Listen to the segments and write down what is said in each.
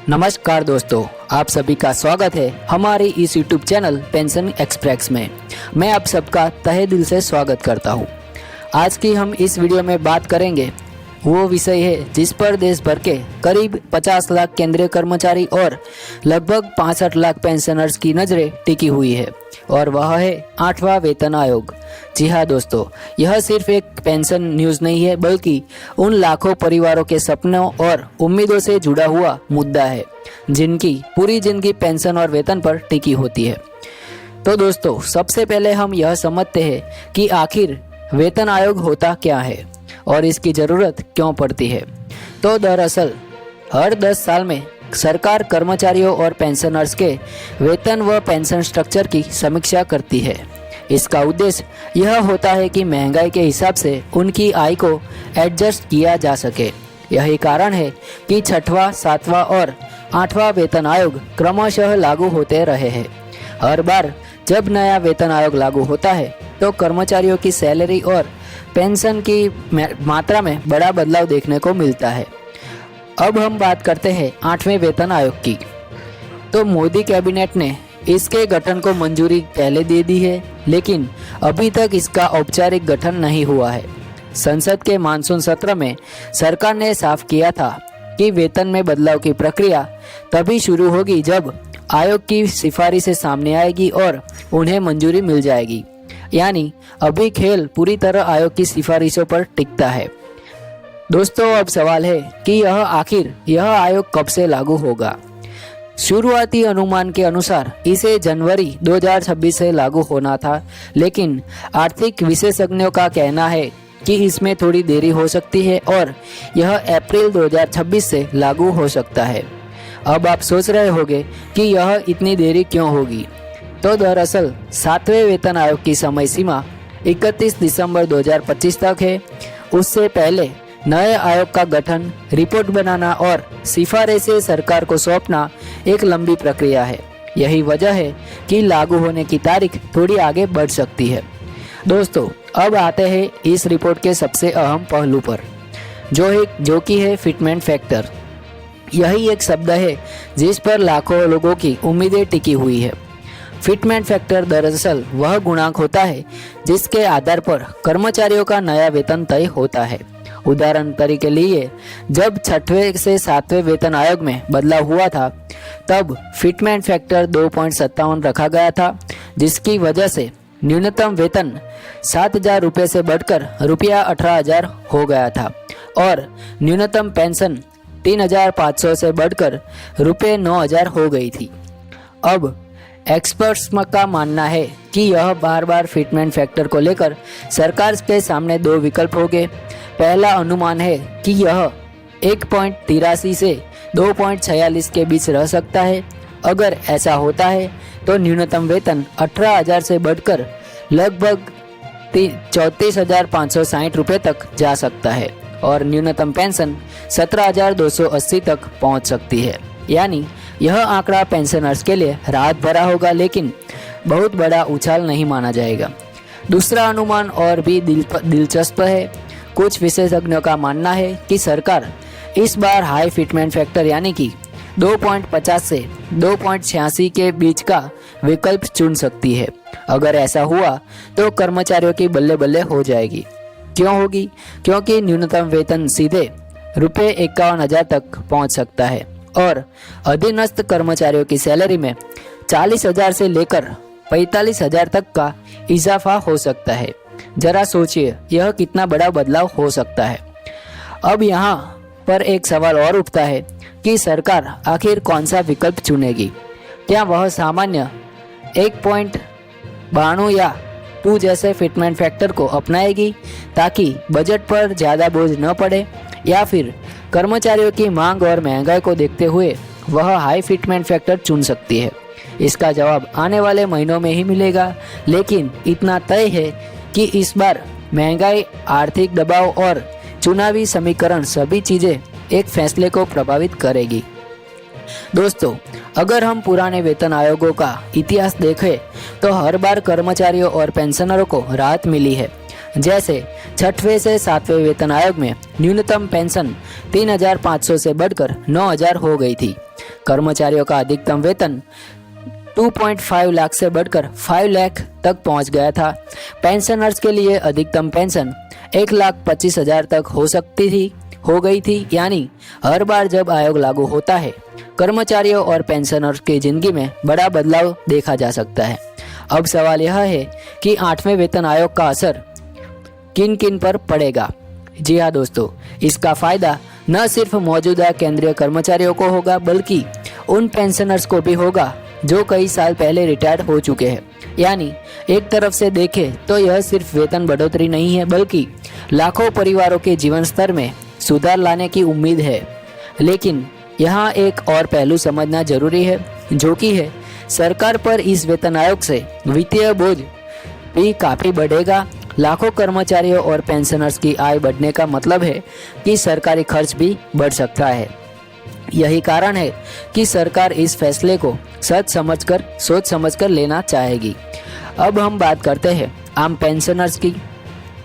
नमस्कार दोस्तों, आप सभी का स्वागत है हमारे इस यूट्यूब चैनल पेंशन एक्सप्रेस में। मैं आप सबका तहे दिल से स्वागत करता हूं। आज की हम इस वीडियो में बात करेंगे वो विषय है जिस पर देश भर के करीब 50 लाख केंद्रीय कर्मचारी और लगभग 65 लाख पेंशनर्स की नज़रें टिकी हुई है, और वह है 8वां वेतन आयोग। जी हाँ दोस्तों, यह सिर्फ एक पेंशन न्यूज़ नहीं है, बल्कि उन लाखों परिवारों के सपनों और उम्मीदों से जुड़ा हुआ मुद्दा है जिनकी पूरी जिंदगी पेंशन और वेतन पर टिकी होती है। तो दोस्तों, सबसे पहले हम यह समझते हैं कि आखिर वेतन आयोग होता क्या है और इसकी ज़रूरत क्यों पड़ती है। तो दरअसल हर 10 साल में सरकार कर्मचारियों और पेंशनर्स के वेतन व पेंशन स्ट्रक्चर की समीक्षा करती है। इसका उद्देश्य यह होता है कि महंगाई के हिसाब से उनकी आय को एडजस्ट किया जा सके। यही कारण है कि 6वां, 7वां और 8वां वेतन आयोग क्रमशः लागू होते रहे हैं। हर बार जब नया वेतन आयोग लागू होता है तो कर्मचारियों की सैलरी और पेंशन की मात्रा में बड़ा बदलाव देखने को मिलता है। अब हम बात करते हैं 8वें वेतन आयोग की। तो मोदी कैबिनेट ने इसके गठन को मंजूरी पहले दे दी है, लेकिन अभी तक इसका औपचारिक गठन नहीं हुआ है। संसद के मानसून सत्र में सरकार ने साफ किया था कि वेतन में बदलाव की प्रक्रिया तभी शुरू होगी जब आयोग की सिफारिशें सामने आएगी और उन्हें मंजूरी मिल जाएगी। यानी अभी खेल पूरी तरह आयोग की सिफारिशों पर टिकता है। दोस्तों, अब सवाल है कि आखिर यह आयोग कब से लागू होगा। शुरुआती अनुमान के अनुसार इसे जनवरी 2026 से लागू होना था, लेकिन आर्थिक विशेषज्ञों का कहना है कि इसमें थोड़ी देरी हो सकती है और यह अप्रैल 2026 से लागू हो सकता है। अब आप सोच रहे होंगे कि यह इतनी देरी क्यों होगी। तो दरअसल 7वें वेतन आयोग की समय सीमा 31 दिसंबर 2025 तक है। उससे पहले नए आयोग का गठन, रिपोर्ट बनाना और सिफारिशें सरकार को सौंपना एक लंबी प्रक्रिया है। यही वजह है कि लागू होने की तारीख थोड़ी आगे बढ़ सकती है। दोस्तों, अब आते हैं इस रिपोर्ट के सबसे अहम पहलू पर, जो कि है फिटमेंट फैक्टर। यही एक शब्द है जिस पर लाखों लोगों की उम्मीदें टिकी हुई है। फिटमेंट फैक्टर दरअसल वह गुणांक होता है जिसके आधार पर कर्मचारियों का नया वेतन तय होता है। उदाहरण तरीके लिए, जब 6वें से 7वें वेतन आयोग में बदलाव हुआ था तब फिटमेंट फैक्टर 2.57 रखा गया था, जिसकी वजह से न्यूनतम वेतन 7,000 रुपये से बढ़कर रुपया 18,000 हो गया था और न्यूनतम पेंशन 3,500 से बढ़कर रुपये 9,000 हो गई थी। अब एक्सपर्ट्स का मानना है कि यह बार फिटमेंट फैक्टर को लेकर सरकार के सामने दो विकल्प होंगे। पहला अनुमान है कि यह 1.83 से 2.46 के बीच रह सकता है। अगर ऐसा होता है तो न्यूनतम वेतन 18,000 से बढ़कर लगभग 34,560 रुपये तक जा सकता है और न्यूनतम पेंशन 17,280 तक पहुंच सकती है। यानी यह आंकड़ा पेंशनर्स के लिए राहत भरा होगा, लेकिन बहुत बड़ा उछाल नहीं माना जाएगा। दूसरा अनुमान और भी दिलचस्प है। कुछ विशेषज्ञों का मानना है कि सरकार इस बार हाई फिटमेंट फैक्टर यानी कि 2.50 से 2.86 के बीच का विकल्प चुन सकती है। अगर ऐसा हुआ तो कर्मचारियों की बल्ले बल्ले हो जाएगी। क्यों होगी? क्योंकि न्यूनतम वेतन सीधे रुपये 51,000 तक पहुंच सकता है और अधीनस्थ कर्मचारियों की सैलरी में 40,000 से लेकर 45,000 तक का इजाफा हो सकता है। जरा सोचिए, यह कितना बड़ा बदलाव हो सकता है। अब यहाँ पर एक सवाल और उठता है कि सरकार आखिर कौन सा विकल्प चुनेगी। क्या वह सामान्य 1.92 या 2 जैसे फिटमेंट फैक्टर को अपनाएगी ताकि बजट पर ज़्यादा बोझ न पड़े, या फिर कर्मचारियों की मांग और महंगाई को देखते हुए वह हाई फिटमेंट फैक्टर चुन सकती है। इसका जवाब आने वाले महीनों में ही मिलेगा, लेकिन इतना तय है कि इस बार महंगाई, आर्थिक दबाव और चुनावी समीकरण सभी चीज़ें एक फैसले को प्रभावित करेगी। दोस्तों, अगर हम पुराने वेतन आयोगों का इतिहास देखें तो हर बार कर्मचारियों और पेंशनरों को राहत मिली है। जैसे 6वें से 7वें वेतन आयोग में न्यूनतम पेंशन 3,500 से बढ़कर 9,000 हो गई थी। कर्मचारियों का अधिकतम वेतन 2.5 लाख से बढ़कर 5 लाख तक पहुंच गया था। पेंशनर्स के लिए अधिकतम पेंशन 1,25,000 तक हो गई थी। यानी हर बार जब आयोग लागू होता है, कर्मचारियों और पेंशनर्स की जिंदगी में बड़ा बदलाव देखा जा सकता है। अब सवाल यह है कि 8वें वेतन आयोग का असर किन किन पर पड़ेगा। जी हाँ दोस्तों, इसका फायदा न सिर्फ मौजूदा केंद्रीय कर्मचारियों को होगा, बल्कि उन पेंशनर्स को भी होगा जो कई साल पहले रिटायर्ड हो चुके हैं। यानी एक तरफ से देखें तो यह सिर्फ वेतन बढ़ोतरी नहीं है, बल्कि लाखों परिवारों के जीवन स्तर में सुधार लाने की उम्मीद है। लेकिन यहाँ एक और पहलू समझना जरूरी है, जो कि है सरकार पर इस वेतन आयोग से वित्तीय बोझ भी काफ़ी बढ़ेगा। लाखों कर्मचारियों और पेंशनर्स की आय बढ़ने का मतलब है कि सरकारी खर्च भी बढ़ सकता है। यही कारण है कि सरकार इस फैसले को सोच समझकर लेना चाहेगी। अब हम बात करते हैं आम पेंशनर्स की।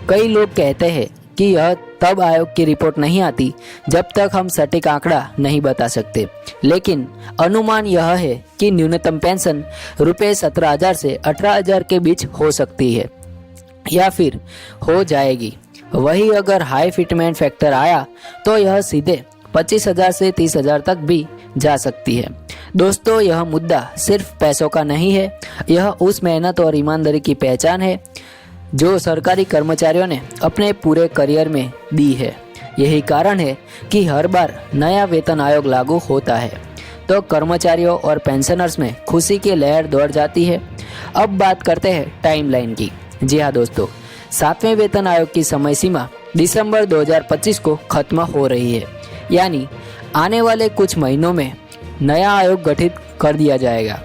कई लोग कहते हैं कि यह तब आयोग की रिपोर्ट नहीं आती जब तक हम सटीक आंकड़ा नहीं बता सकते, लेकिन अनुमान यह है कि न्यूनतम पेंशन रुपये 17,000 से 18,000 के बीच हो सकती है या फिर हो जाएगी। वही अगर हाई फिटमेंट फैक्टर आया तो यह सीधे 25,000 से 30,000 तक भी जा सकती है। दोस्तों, यह मुद्दा सिर्फ पैसों का नहीं है, यह उस मेहनत और ईमानदारी की पहचान है जो सरकारी कर्मचारियों ने अपने पूरे करियर में दी है। यही कारण है कि हर बार नया वेतन आयोग लागू होता है तो कर्मचारियों और पेंशनर्स में खुशी की लहर दौड़ जाती है। अब बात करते हैं टाइमलाइन की। जी हाँ दोस्तों, 7वें वेतन आयोग की समय सीमा दिसंबर 2025 को खत्म हो रही है। यानी आने वाले कुछ महीनों में नया आयोग गठित कर दिया जाएगा।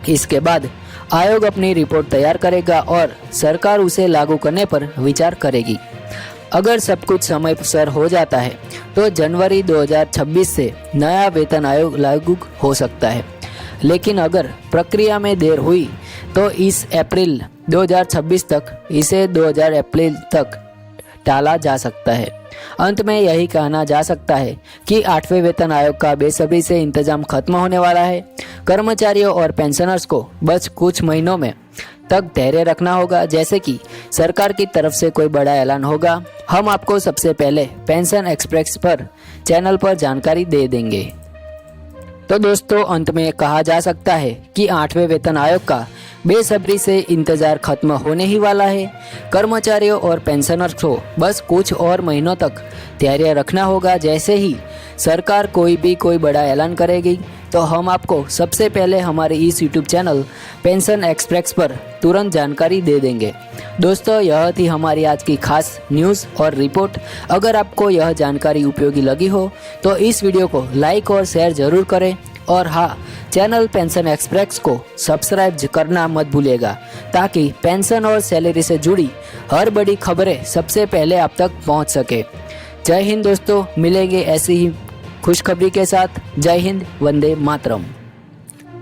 इसके बाद आयोग अपनी रिपोर्ट तैयार करेगा और सरकार उसे लागू करने पर विचार करेगी। अगर सब कुछ समय पर हो जाता है तो जनवरी 2026 से नया वेतन आयोग लागू हो सकता है। लेकिन अगर प्रक्रिया में देर हुई तो इस अप्रैल 2026 तक इसे 2000 अप्रैल तक टाला जा सकता है। अंत में यही कहना जा सकता है कि 8वें वेतन आयोग का बेसब्री से इंतजाम खत्म होने वाला है। कर्मचारियों और पेंशनर्स को बस कुछ महीनों में तक धैर्य रखना होगा। जैसे कि सरकार की तरफ से कोई बड़ा ऐलान होगा, हम आपको सबसे पहले पेंशन एक्सप्रेस पर चैनल पर जानकारी दे देंगे। तो दोस्तों, अंत में कहा जा सकता है कि 8वें वेतन आयोग का बेसब्री से इंतजार खत्म होने ही वाला है। कर्मचारियों और पेंशनर्स को बस कुछ और महीनों तक धैर्य रखना होगा। जैसे ही सरकार कोई बड़ा ऐलान करेगी तो हम आपको सबसे पहले हमारे इस यूट्यूब चैनल पेंशन एक्सप्रेस पर तुरंत जानकारी दे देंगे। दोस्तों, यह थी हमारी आज की खास न्यूज़ और रिपोर्ट। अगर आपको यह जानकारी उपयोगी लगी हो तो इस वीडियो को लाइक और शेयर जरूर करें और हाँ, चैनल पेंशन एक्सप्रेस को सब्सक्राइब करना मत भूलिएगा, ताकि पेंशन और सैलरी से जुड़ी हर बड़ी खबरें सबसे पहले आप तक पहुंच सके। जय हिंद दोस्तों, मिलेंगे ऐसी ही खुशखबरी के साथ। जय हिंद, वंदे मातरम।